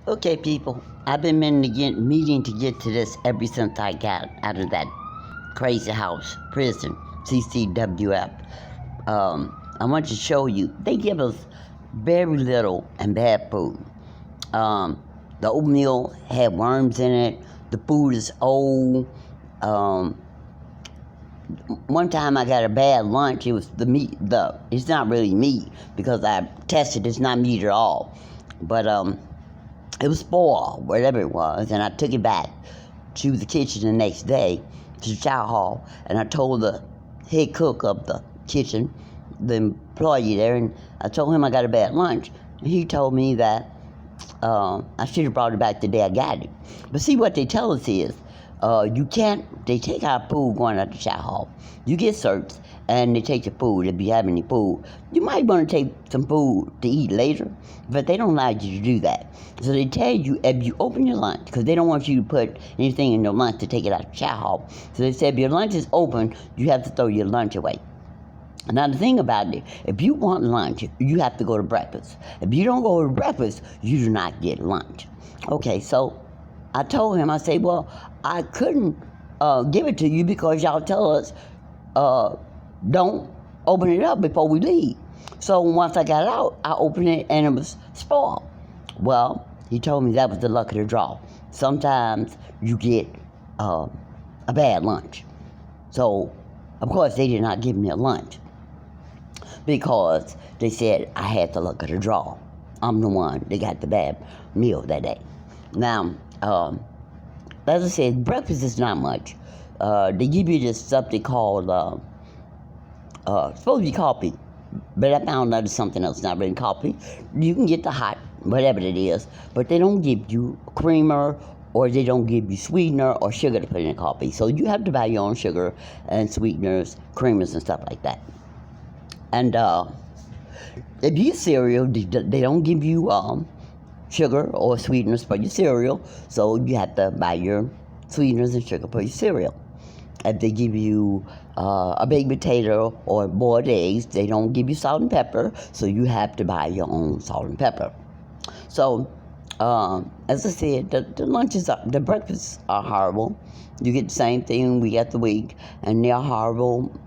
Okay, people, I've been meaning to get to this ever since I got out of that crazy house, prison, CCWF. I want to show you, they give us very little and bad food. Um, the oatmeal had worms in it, the food is old. Um, One time I got a bad lunch, it was the meat, it's not really meat because I tested, it's not meat at all. But it was spoiled, whatever it was, and I took it back to the kitchen the next day, to the chow hall, and I told the head cook of the kitchen, the employee there, and I told him I got a bad lunch, and he told me that I should have brought it back the day I got it. But see, what they tell us is, you can't, they take our food going out the chow hall. You get searched, and they take your food if you have any food. You might want to take some food to eat later, but they don't allow you to do that. So they tell you, if you open your lunch, because they don't want you to put anything in your lunch to take it out the chow hall. So they say if your lunch is open, you have to throw your lunch away. Now, the thing about it, if you want lunch, you have to go to breakfast. If you don't go to breakfast, you do not get lunch. Okay, so I told him, I said, well, I couldn't give it to you because y'all tell us don't open it up before we leave. So once I got out, I opened it and it was spoiled. Well, he told me that was the luck of the draw. Sometimes you get a bad lunch. So, of course, they did not give me a lunch because they said I had the luck of the draw. I'm the one that got the bad meal that day. Now, as I said, breakfast is not much. They give you this something called, supposed to be coffee, but I found out it's something else, not really coffee. You can get the hot, whatever it is, but they don't give you creamer, or they don't give you sweetener or sugar to put in the coffee. So you have to buy your own sugar and sweeteners, creamers, and stuff like that. And if you eat cereal, they don't give you sugar or sweeteners for your cereal, so you have to buy your sweeteners and sugar for your cereal. If they give you a baked potato or boiled eggs, they don't give you salt and pepper, so you have to buy your own salt and pepper. So, as I said, the breakfasts are horrible. You get the same thing week after week, and they're horrible.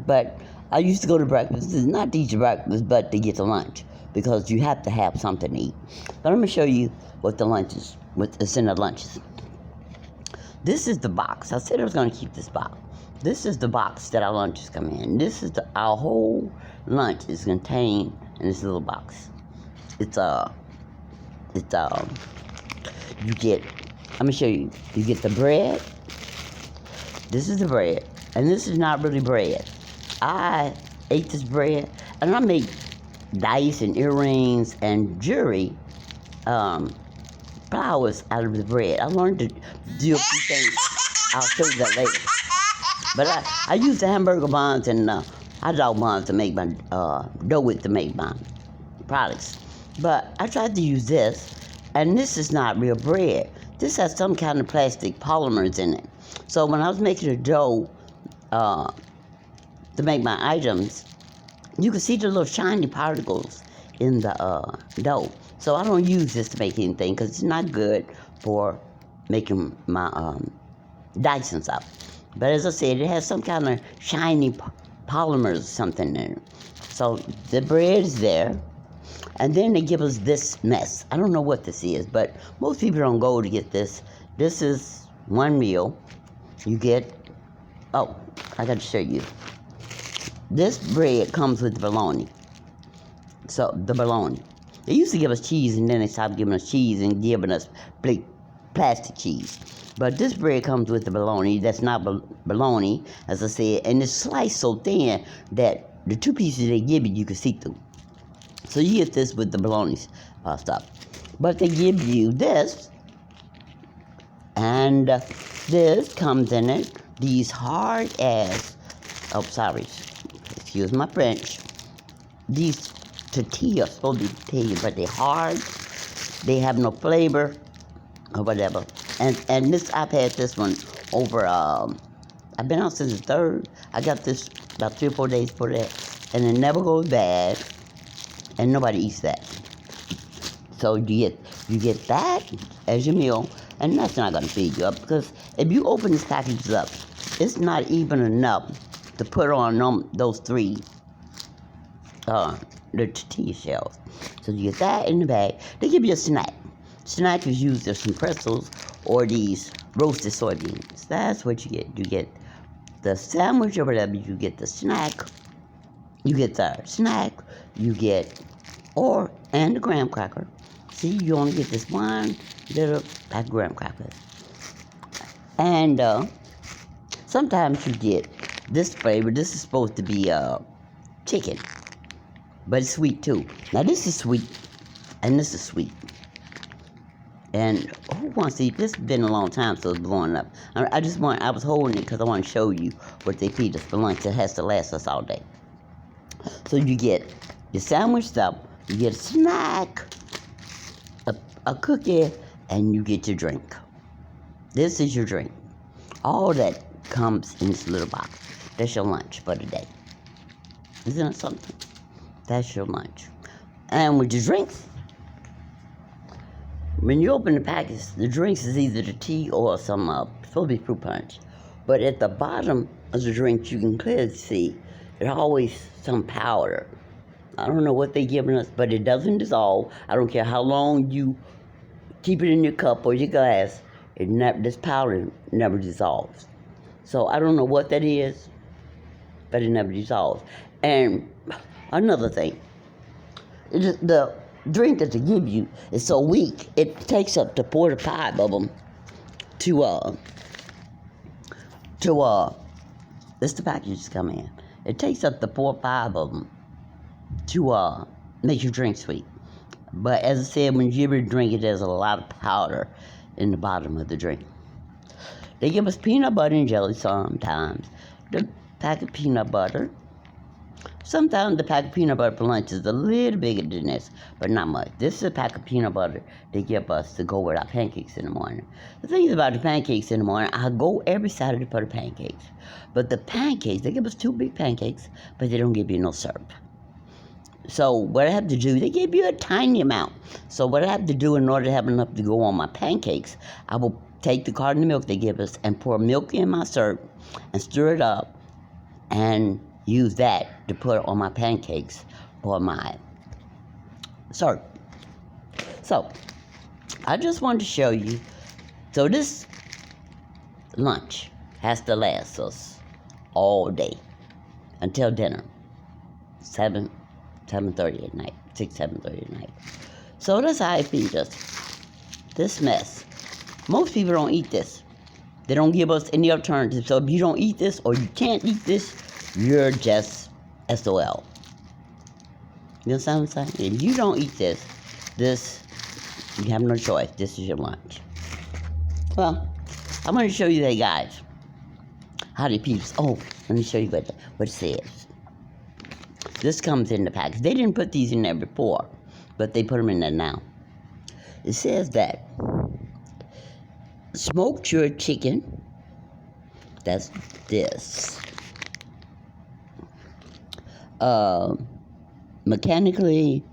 But I used to go to breakfast, not to eat your breakfast, but to get to lunch, because you have to have something to eat. But I'm going to show you what the lunches, what's in the lunches. This is the box. I said I was going to keep this box. This is the box that our lunches come in. This is our whole lunch is contained in this little box. You get, I'm going to show you. You get the bread. This is the bread. And this is not really bread. I ate this bread, and I made dice and earrings and jewelry, flowers out of the bread. I learned to do a few things. I'll show you that later. But I used the hamburger buns and hot dog buns to make my dough with, to make my products. But I tried to use this, and this is not real bread. This has some kind of plastic polymers in it. So when I was making the dough to make my items, you can see the little shiny particles in the dough. So I don't use this to make anything because it's not good for making my dice and stuff. But as I said, it has some kind of shiny polymers or something in it. So the bread is there. And then they give us this mess. I don't know what this is, but most people don't go to get this. This is one meal. You get, oh, I got to show you. This bread comes with bologna. So, the bologna. They used to give us cheese, and then they stopped giving us cheese and giving us plastic cheese. But this bread comes with the bologna. That's not bologna, as I said, and it's sliced so thin that the two pieces they give you can see through. So you get this with the bologna stuff. But they give you this, and this comes in it. These hard ass, oh, sorry, excuse my French. These tortillas are supposed to be tortillas, but they're hard. They have no flavor or whatever. And this, I've had this one over, I've been out since the 3rd. I got this about 3 or 4 days before that. And it never goes bad. And nobody eats that. So you get that as your meal, and that's not gonna feed you up because if you open this package up, it's not even enough to put on those three the tortilla shells. So you get that in the bag. They give you a snack. Snack is usually some pretzels or these roasted soybeans. That's what you get. You get the sandwich or whatever. You get the snack. You get the snack. You get and the graham cracker. See, you only get this one little pack of graham crackers. And sometimes you get this flavor. This is supposed to be chicken, but it's sweet too. Now this is sweet, and this is sweet. And who wants to eat? This has been a long time, so it's blowing up. I was holding it because I want to show you what they feed us for lunch. It has to last us all day. So you get your sandwich stuff, you get a snack, a cookie, and you get your drink. This is your drink. All that comes in this little box. That's your lunch for the day. Isn't it something? That's your lunch. And with your drinks, when you open the package, the drinks is either the tea or some supposed to be fruit punch. But at the bottom of the drink, you can clearly see there's always some powder. I don't know what they're giving us, but it doesn't dissolve. I don't care how long you keep it in your cup or your glass. This powder never dissolves. So I don't know what that is, but it never dissolves. And another thing, the drink that they give you is so weak, it takes up to 4 to 5 of them this the packages come in. It takes up to 4 or 5 of them to make your drink sweet. But as I said, when you ever drink it, there's a lot of powder in the bottom of the drink. They give us peanut butter and jelly sometimes. The pack of peanut butter. Sometimes the pack of peanut butter for lunch is a little bigger than this, but not much. This is a pack of peanut butter they give us to go with our pancakes in the morning. The thing is about the pancakes in the morning, I go every Saturday for the pancakes. But the pancakes, they give us 2 big pancakes, but they don't give you no syrup. So what I have to do, they give you a tiny amount. So what I have to do in order to have enough to go on my pancakes, I will take the carton of milk they give us and pour milk in my syrup and stir it up and use that to put on my pancakes or my syrup. So I just wanted to show you. So this lunch has to last us all day until dinner, 7:30 at night, 7:30 at night. So that's how I feed us. This mess. Most people don't eat this. They don't give us any alternative. So if you don't eat this or you can't eat this, you're just SOL. You understand what I'm saying? If you don't eat this, you have no choice. This is your lunch. Well, I'm going to show you that, guys. How they feed us. Oh, let me show you what it says. This comes in the package. They didn't put these in there before, but they put them in there now. It says that smoked cured chicken, that's this. Mechanically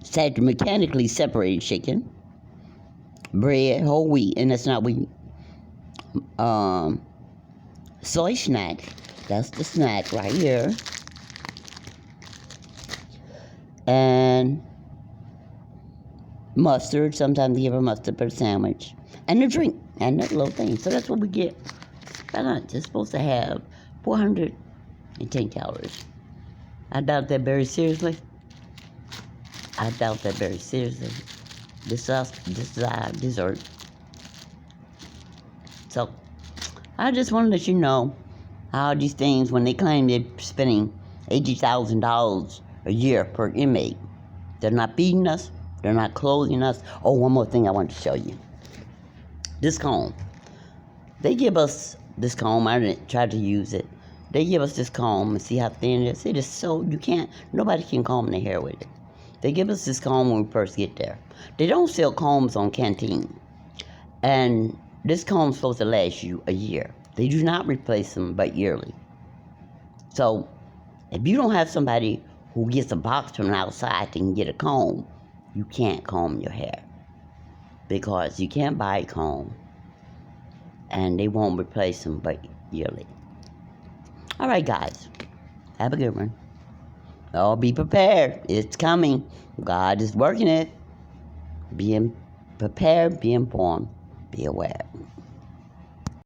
separated chicken, bread, whole wheat, and that's not wheat. Soy snack, that's the snack right here. And mustard, sometimes they give a mustard for the sandwich. And a drink, and that little thing. So that's what we get. It's supposed to have 410 calories. I doubt that very seriously. This is our dessert. So, I just want to let you know how these things, when they claim they're spending $80,000 a year per inmate, they're not feeding us, they're not clothing us. Oh, one more thing I want to show you. This comb. They give us this comb. I didn't try to use it. They give us this comb and see how thin it is. It is so, nobody can comb their hair with it. They give us this comb when we first get there. They don't sell combs on Canteen. And this comb's supposed to last you a year. They do not replace them but yearly. So, if you don't have somebody who gets a box from outside and can get a comb, you can't comb your hair because you can't buy a comb and they won't replace them but yearly. All right, guys, have a good one. Oh, be prepared. It's coming. God is working it. Be prepared, be informed, be aware.